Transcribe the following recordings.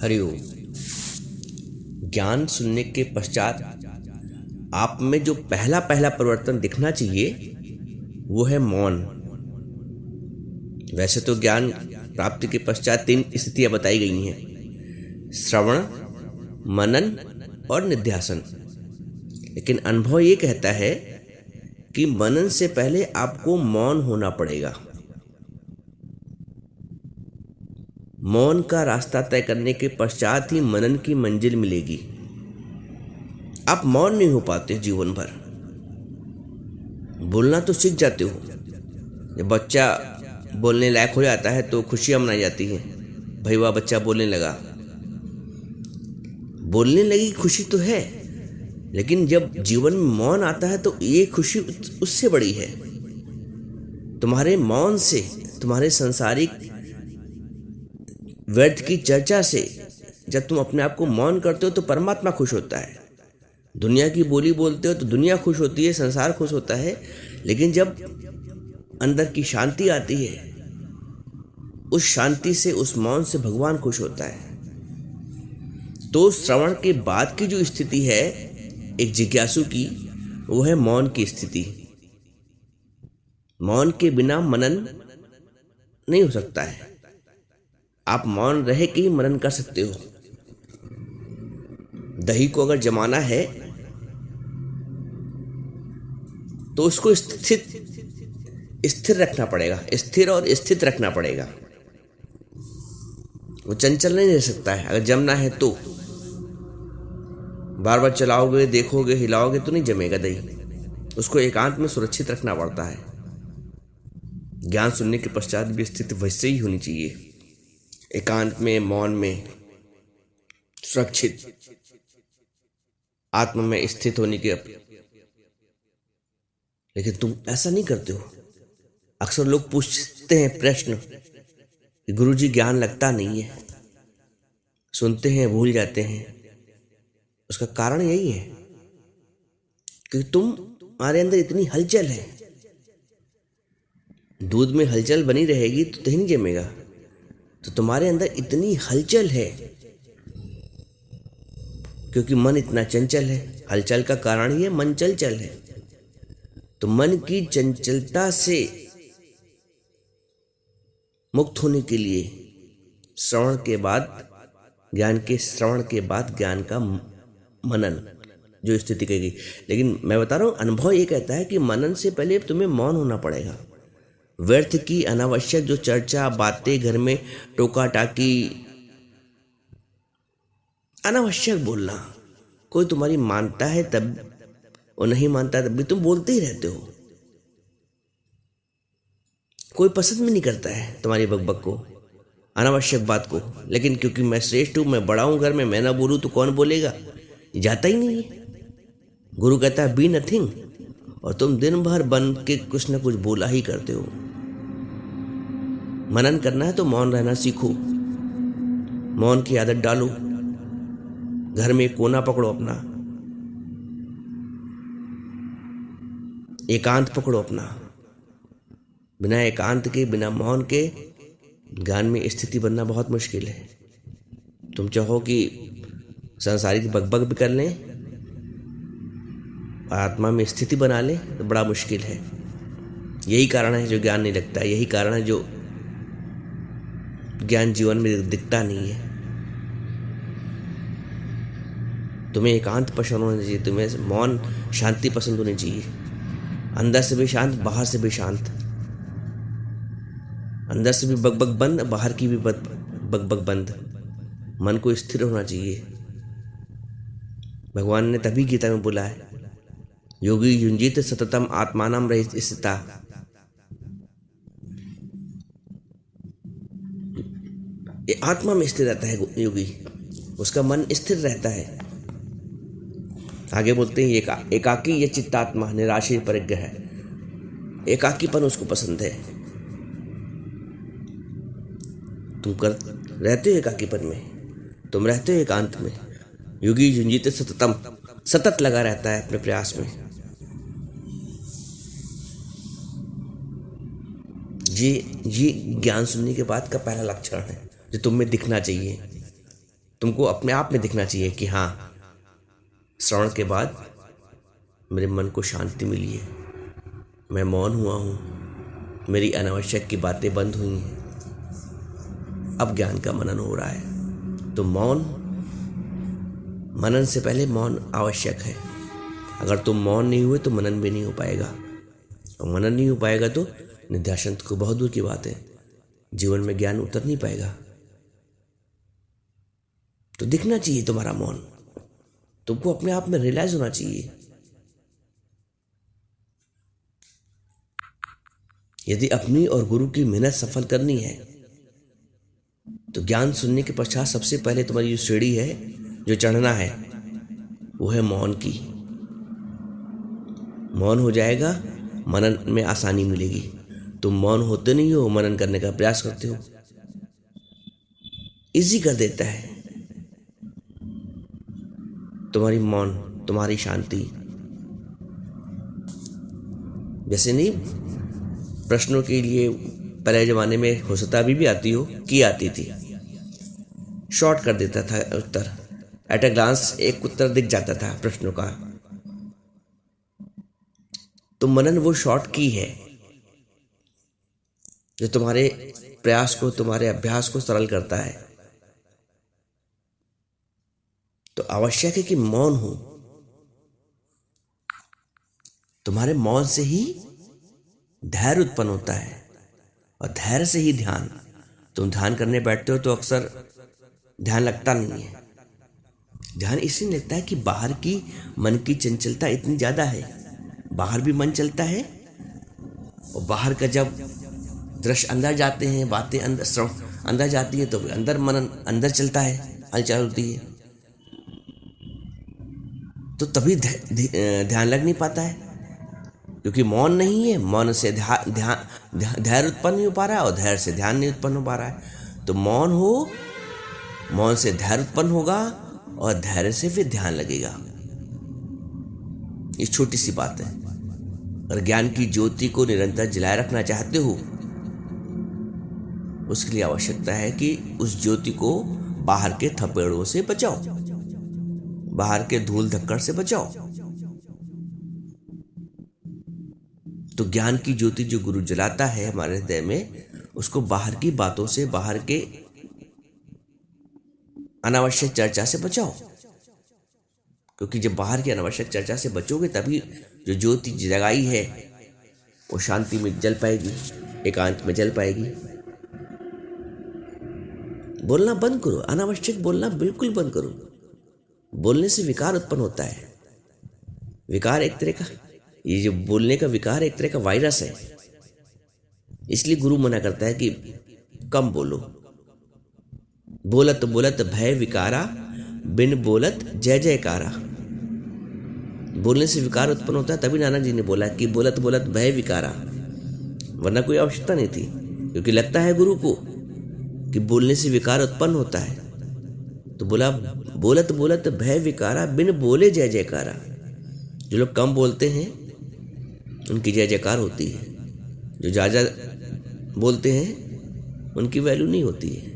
हरिओम। ज्ञान सुनने के पश्चात आप में जो पहला पहला परिवर्तन दिखना चाहिए वो है मौन। वैसे तो ज्ञान प्राप्ति के पश्चात 3 स्थितियां बताई गई हैं: श्रवण, मनन और निध्यासन। लेकिन अनुभव ये कहता है कि मनन से पहले आपको मौन होना पड़ेगा। मौन का रास्ता तय करने के पश्चात ही मनन की मंजिल मिलेगी। आप मौन नहीं हो पाते जीवन भर। बोलना तो सीख जाते हो। जब बच्चा बोलने लायक हो जाता है तो खुशियां मनाई जाती हैं, भाई वाह बच्चा बोलने लगा। बोलने लगी खुशी तो है, लेकिन जब जीवन में मौन आता है तो ये खुशी उससे बड़ी है। तुम्हारे मौन से, तुम्हारे सांसारिक व्यर्थ की चर्चा से जब तुम अपने आप को मौन करते हो तो परमात्मा खुश होता है। दुनिया की बोली बोलते हो तो दुनिया खुश होती है, संसार खुश होता है। लेकिन जब अंदर की शांति आती है, उस शांति से, उस मौन से भगवान खुश होता है। तो श्रवण के बाद की जो स्थिति है एक जिज्ञासु की, वो है मौन की स्थिति। मौन के बिना मनन नहीं हो सकता है। आप मौन रह के ही मनन कर सकते हो। दही को अगर जमाना है तो उसको स्थिर रखना पड़ेगा, स्थिर और स्थित रखना पड़ेगा। वो चंचल नहीं रह सकता है। अगर जमना है तो बार बार चलाओगे, देखोगे, हिलाओगे तो नहीं जमेगा दही। उसको एकांत में सुरक्षित रखना पड़ता है। ज्ञान सुनने के पश्चात भी स्थिति वैसे ही होनी चाहिए, एकांत में, मौन में, सुरक्षित, आत्मा में स्थित होने के। लेकिन तुम ऐसा नहीं करते हो। अक्सर लोग पूछते हैं प्रश्न कि गुरुजी ज्ञान लगता नहीं है, सुनते हैं भूल जाते हैं। उसका कारण यही है कि तुम्हारे अंदर इतनी हलचल है। दूध में हलचल बनी रहेगी तो दही नहीं जमेगा। तो तुम्हारे अंदर इतनी हलचल है क्योंकि मन इतना चंचल है। हलचल का कारण ही है मन चंचल है। तो मन की चंचलता से मुक्त होने के लिए श्रवण के बाद, ज्ञान के श्रवण के बाद ज्ञान का मनन जो स्थिति कहेगी। लेकिन मैं बता रहा हूं, अनुभव ये कहता है कि मनन से पहले तुम्हें मौन होना पड़ेगा। व्यर्थ की अनावश्यक जो चर्चा, बातें, घर में टोका टाकी, अनावश्यक बोलना, कोई तुम्हारी मानता है तब, और नहीं मानता तब भी तुम बोलते ही रहते हो। कोई पसंद भी नहीं करता है तुम्हारी बकबक को, अनावश्यक बात को। लेकिन क्योंकि मैं श्रेष्ठ हूं, मैं बड़ा हूं घर में, मैं ना बोलूं तो कौन बोलेगा? जाता ही नहीं है। गुरु कहता है बी नथिंग, और तुम दिन भर बन के कुछ ना कुछ बोला ही करते हो। मनन करना है तो मौन रहना सीखो, मौन की आदत डालो। घर में एक कोना पकड़ो अपना, एकांत पकड़ो अपना। बिना एकांत के, बिना मौन के ज्ञान में स्थिति बनना बहुत मुश्किल है। तुम चाहो कि सांसारिक बकबक भी कर लें, आत्मा में स्थिति बना लें, तो बड़ा मुश्किल है। यही कारण है जो ज्ञान नहीं लगता। यही कारण है जो ज्ञान जीवन में दिखता नहीं है। तुम्हें एकांत पसंद होना चाहिए, तुम्हें मौन, शांति पसंद होनी चाहिए। अंदर से भी शांत, बाहर से भी शांत। अंदर से भी बकबक बंद, बाहर की भी बकबक बंद। मन को स्थिर होना चाहिए। भगवान ने तभी गीता में बोला है, योगी युंजित सततम आत्मानम रहित स्थिता। ये आत्मा में स्थिर रहता है योगी, उसका मन स्थिर रहता है। आगे बोलते हैं एकाकी ये चित्तात्मा निराशी परिग्रह है। एकाकीपन उसको पसंद है। तुम रहते हो एकाकीपन में, तुम रहते हो एकांत में। योगी युंजित सततम, सतत लगा रहता है अपने प्रयास में। ये ज्ञान सुनने के बाद का पहला लक्षण है जो तुम में दिखना चाहिए। तुमको अपने आप में दिखना चाहिए कि हाँ, श्रवण के बाद मेरे मन को शांति मिली है, मैं मौन हुआ हूँ, मेरी अनावश्यक की बातें बंद हुई हैं, अब ज्ञान का मनन हो रहा है। तो मौन, मनन से पहले मौन आवश्यक है। अगर तुम मौन नहीं हुए तो मनन भी नहीं हो पाएगा, और मनन नहीं हो पाएगा तो निध्यासन को बहुत दूर की बात है, जीवन में ज्ञान उतर नहीं पाएगा। तो दिखना चाहिए तुम्हारा मौन, तुमको अपने आप में रियलाइज होना चाहिए। यदि अपनी और गुरु की मेहनत सफल करनी है तो ज्ञान सुनने के पश्चात सबसे पहले तुम्हारी जो सीढ़ी है, जो चढ़ना है, वो है मौन की। मौन हो जाएगा, मनन में आसानी मिलेगी। तुम मौन होते नहीं हो, मनन करने का प्रयास करते हो, इजी कर देता है तुम्हारी मौन, तुम्हारी शांति। जैसे नहीं, प्रश्नों के लिए पहले जमाने में हो सकता अभी भी आती हो, की आती थी, शॉर्ट कर देता था उत्तर, एट ए ग्लांस एक उत्तर दिख जाता था प्रश्नों का। तो मनन वो शॉर्ट की है जो तुम्हारे प्रयास को, तुम्हारे अभ्यास को सरल करता है। तो आवश्यक है कि मौन हो। तुम्हारे मौन से ही धैर्य उत्पन्न होता है, और धैर्य से ही ध्यान। तुम ध्यान करने बैठते हो तो अक्सर ध्यान लगता नहीं है। ध्यान इसलिए लगता है कि बाहर की मन की चंचलता इतनी ज़्यादा है, बाहर भी मन चलता है, और बाहर का जब दृश्य अंदर जाते हैं, बातें अंदर जाती है, तो अंदर मन अंदर चलता है, हलचल होती है, तो तभी ध्यान लग नहीं पाता है, क्योंकि मौन नहीं है। मौन से धैर्य उत्पन्न नहीं हो पा रहा है, और धैर्य से ध्यान नहीं उत्पन्न हो पा रहा है। तो मौन हो, मौन से धैर्य उत्पन्न होगा, और धैर्य से फिर ध्यान लगेगा। ये छोटी सी बात है। और ज्ञान की ज्योति को निरंतर जलाए रखना चाहते हो, उसके लिए आवश्यकता है कि उस ज्योति को बाहर के थपेड़ों से बचाओ, बाहर के धूल धक्कड़ से बचाओ। तो ज्ञान की ज्योति जो गुरु जलाता है हमारे हृदय में, उसको बाहर की बातों से, बाहर के अनावश्यक चर्चा से बचाओ। क्योंकि जब बाहर की अनावश्यक चर्चा से बचोगे, तभी जो ज्योति जगाई है वो शांति में जल पाएगी, एकांत में जल पाएगी। बोलना बंद करो, अनावश्यक बोलना बिल्कुल बंद करो। बोलने से विकार उत्पन्न होता है। विकार एक तरह का, ये जो बोलने का विकार एक तरह का वायरस है। इसलिए गुरु मना करता है कि कम बोलो। बोलत बोलत भय विकारा, बिन बोलत जय जयकारा। बोलने से विकार उत्पन्न होता है, तभी नानक जी ने बोला कि बोलत बोलत भय विकारा, वरना कोई आवश्यकता नहीं थी। क्योंकि लगता है गुरु को कि बोलने से विकार उत्पन्न होता है, तो बोला बोलत बोलत भय विकारा, बिन बोले जय जयकारा। जो लोग कम बोलते हैं उनकी जय जयकार होती है, जो ज़्यादा बोलते हैं उनकी वैल्यू नहीं होती है।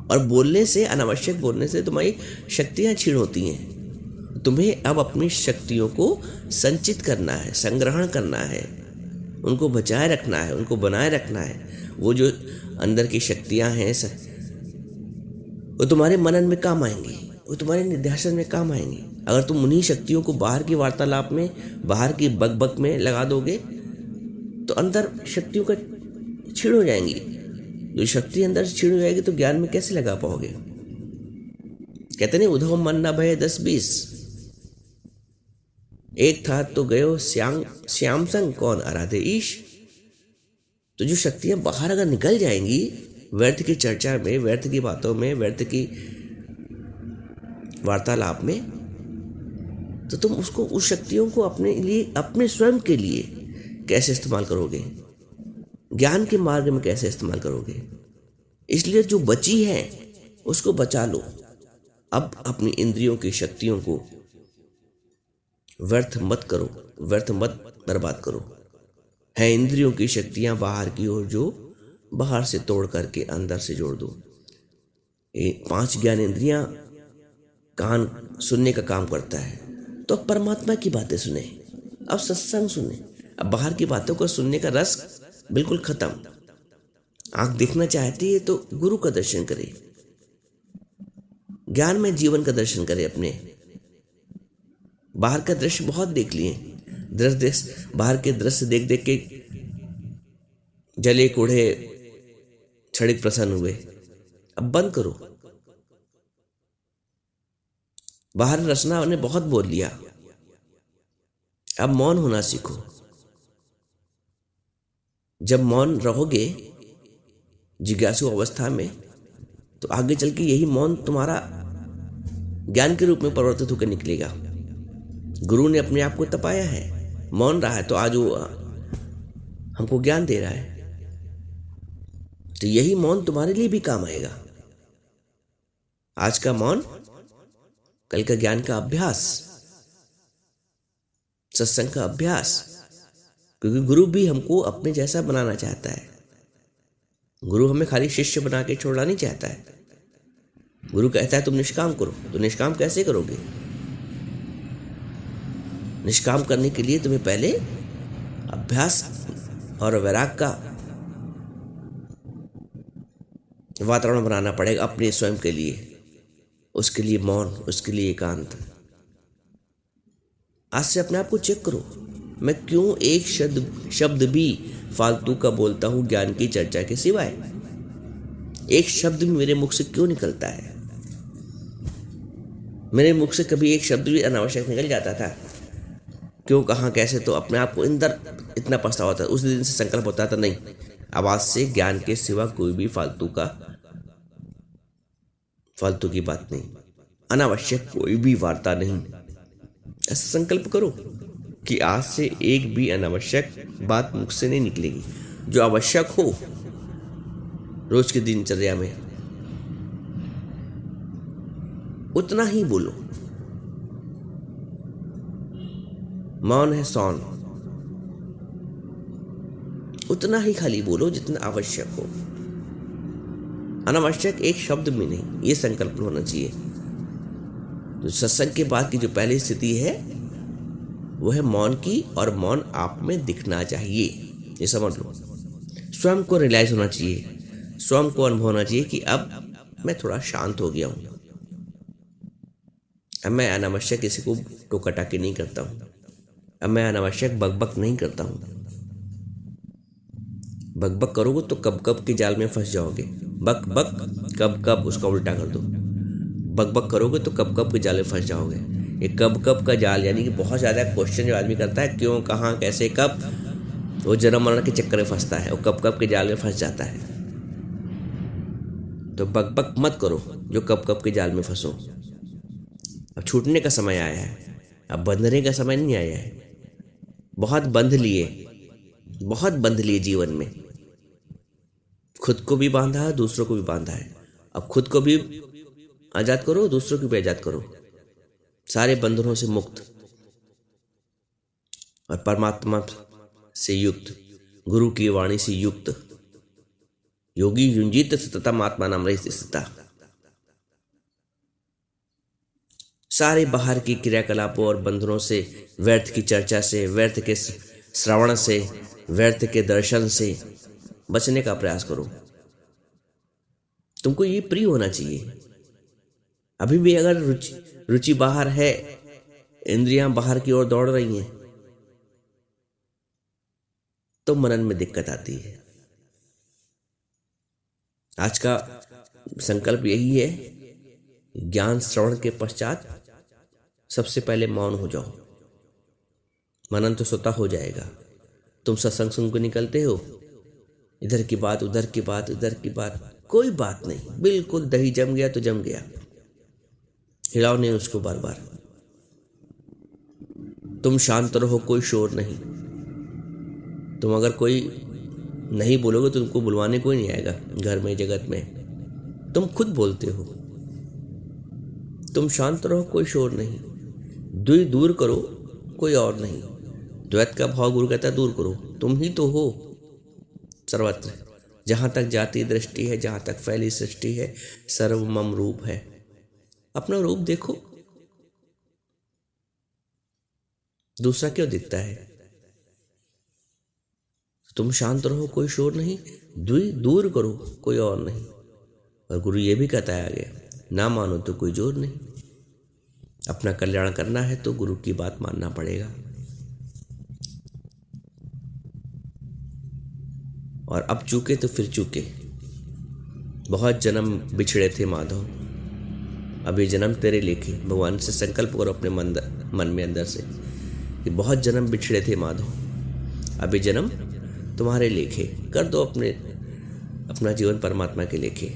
और बोलने से, अनावश्यक बोलने से तुम्हारी शक्तियाँ क्षीण होती हैं। तुम्हें अब अपनी शक्तियों को संचित करना है, संग्रहण करना है, उनको बचाए रखना है, उनको बनाए रखना है। वो जो अंदर की शक्तियाँ हैं वो तुम्हारे मनन में काम आएंगी, वो तुम्हारे निध्यासन में काम आएंगी। अगर तुम उन्हीं शक्तियों को बाहर की वार्तालाप में, बाहर की बक में लगा दोगे तो अंदर शक्तियों का छीड़ हो जाएंगी। जो शक्ति अंदर से छीड़ हो जाएगी तो ज्ञान में कैसे लगा पाओगे। कहते नहीं, उधो मन न भय 10-20, एक था तो गयो श्याम संग कौन आराधे ईश। तो जो शक्तियां बाहर अगर निकल जाएंगी व्यर्थ की चर्चा में, व्यर्थ की बातों में, व्यर्थ की वार्तालाप में, तो तुम उसको, उस शक्तियों को अपने लिए, अपने स्वयं के लिए कैसे इस्तेमाल करोगे, ज्ञान के मार्ग में कैसे इस्तेमाल करोगे। इसलिए जो बची है उसको बचा लो। अब अपनी इंद्रियों की शक्तियों को व्यर्थ मत करो, व्यर्थ मत बर्बाद करो। है इंद्रियों की शक्तियां बाहर की ओर, जो बाहर से तोड़ करके अंदर से जोड़ दो। 5 ज्ञानेंद्रियां कान सुनने का काम करता है। तो अब परमात्मा की बातें सुने, अब सत्संग सुने। अब बाहर की बातों को सुनने का रस बिल्कुल खत्म। आंख देखना चाहती है तो गुरु का दर्शन करे, ज्ञान में जीवन का दर्शन करे। अपने बाहर का दृश्य बहुत देख लिए, दृश्य बाहर के दृश्य देख देख के जले कूढ़े क्षणिक प्रसन्न हुए। अब बंद करो, बाहर रचना ने बहुत बोल लिया। अब मौन होना सीखो। जब मौन रहोगे जिज्ञासु अवस्था में, तो आगे चल के यही मौन तुम्हारा ज्ञान के रूप में परिवर्तित होकर निकलेगा। गुरु ने अपने आप को तपाया है, मौन रहा है, तो आज वो हमको ज्ञान दे रहा है। तो यही मौन तुम्हारे लिए भी काम आएगा। आज का मौन, कल का ज्ञान का अभ्यास, सत्संग का अभ्यास। क्योंकि गुरु भी हमको अपने जैसा बनाना चाहता है। गुरु हमें खाली शिष्य बना के छोड़ना नहीं चाहता है। गुरु कहता है तुम निष्काम करो। तो निष्काम कैसे करोगे? निष्काम करने के लिए तुम्हें पहले अभ्यास और वैराग का वातावरण बनाना पड़ेगा अपने स्वयं के लिए। उसके लिए मौन, उसके लिए एकांत। आज से अपने आप को चेक करो, मैं क्यों एक शब्द भी फालतू का बोलता हूं ज्ञान की चर्चा के सिवाय? एक शब्द भी मेरे मुख से क्यों निकलता है? मेरे मुख से कभी एक शब्द भी अनावश्यक निकल जाता था? क्यों, कहाँ, कैसे? तो अपने आप को अंदर इतना पछतावा था। उस दिन से संकल्प होता था, नहीं, अब आज से ज्ञान के सिवा कोई भी फालतू की बात नहीं, अनावश्यक कोई भी वार्ता नहीं। ऐसा संकल्प करो कि आज से एक भी अनावश्यक बात मुख से नहीं निकलेगी। जो आवश्यक हो रोज की दिनचर्या में उतना ही बोलो। मौन है सौन, उतना ही खाली बोलो जितना आवश्यक हो। अनावश्यक एक शब्द भी नहीं, ये संकल्प होना चाहिए। तो सत्संग के बाद की जो पहली स्थिति है वो है मौन की, और मौन आप में दिखना चाहिए। ये समझ लो। स्वयं को रियलाइज होना चाहिए, स्वयं को अनुभव होना चाहिए कि अब मैं थोड़ा शांत हो गया हूं। अब मैं अनावश्यक किसी को टोका टाकी नहीं करता हूं। अब मैं अनावश्यक बकबक नहीं करता हूं। बकबक करोगे तो कब कब के जाल में फंस जाओगे। बक बक कब कब, उसका उल्टा कर दो। बकबक करोगे तो कब कब के जाल में फंस जाओगे। ये कब कब का जाल यानी कि बहुत ज़्यादा क्वेश्चन जो आदमी करता है, क्यों, कहाँ, कैसे, कब, वो जन्म मरण के चक्कर में फंसता है, वो कब कब के जाल में फंस जाता है। तो बकबक मत करो जो कब कब के जाल में फंसो। अब छूटने का समय आया है, अब बंधने का समय नहीं आया है। बहुत बंध लिए जीवन में। खुद को भी बांधा है, दूसरों को भी बांधा है। अब खुद को भी आजाद करो, दूसरों को भी आजाद करो, सारे बंधनों से मुक्त और परमात्मा से युक्त, गुरु की वाणी से युक्त। योगी युंजित सततम आत्मा नाम रही स्थिता। सारे बाहर की क्रियाकलापों और बंधनों से, व्यर्थ की चर्चा से, व्यर्थ के श्रवण से, व्यर्थ के दर्शन से बचने का प्रयास करो। तुमको ये प्रिय होना चाहिए। अभी भी अगर रुचि बाहर है, इंद्रियां बाहर की ओर दौड़ रही हैं, तो मनन में दिक्कत आती है। आज का संकल्प यही है, ज्ञान श्रवण के पश्चात सबसे पहले मौन हो जाओ। मनन तो स्वतः हो जाएगा। तुम सत्संग सुन को निकलते हो, इधर की बात, उधर की बात, उधर की बात, कोई बात नहीं, बिल्कुल दही जम गया तो जम गया, हिलाओ नहीं उसको बार बार। तुम शांत रहो, कोई शोर नहीं। तुम अगर कोई नहीं बोलोगे तो तुमको बुलवाने कोई नहीं आएगा। घर में, जगत में तुम खुद बोलते हो। तुम शांत रहो, कोई शोर नहीं। द्वि दूर करो, कोई और नहीं। द्वैत का भाव गुरु कहता है दूर करो, तुम ही तो हो सर्वत्र। जहाँ तक जाति दृष्टि है, जहाँ तक फैली सृष्टि है, सर्वमम रूप है। अपना रूप देखो, दूसरा क्यों दिखता है? तुम शांत रहो, कोई शोर नहीं, दूर करो, कोई और नहीं। और गुरु ये भी कहता है आगे, ना मानो तो कोई जोर नहीं। अपना कल्याण करना है तो गुरु की बात मानना पड़ेगा। और अब चूके तो फिर चूके, बहुत जन्म बिछड़े थे माधव, अभी जन्म तेरे लेखे। भगवान से संकल्प करो अपने मन में अंदर से कि बहुत जन्म बिछड़े थे माधव, अभी जन्म तुम्हारे लेखे। कर दो अपना जीवन परमात्मा के लेखे।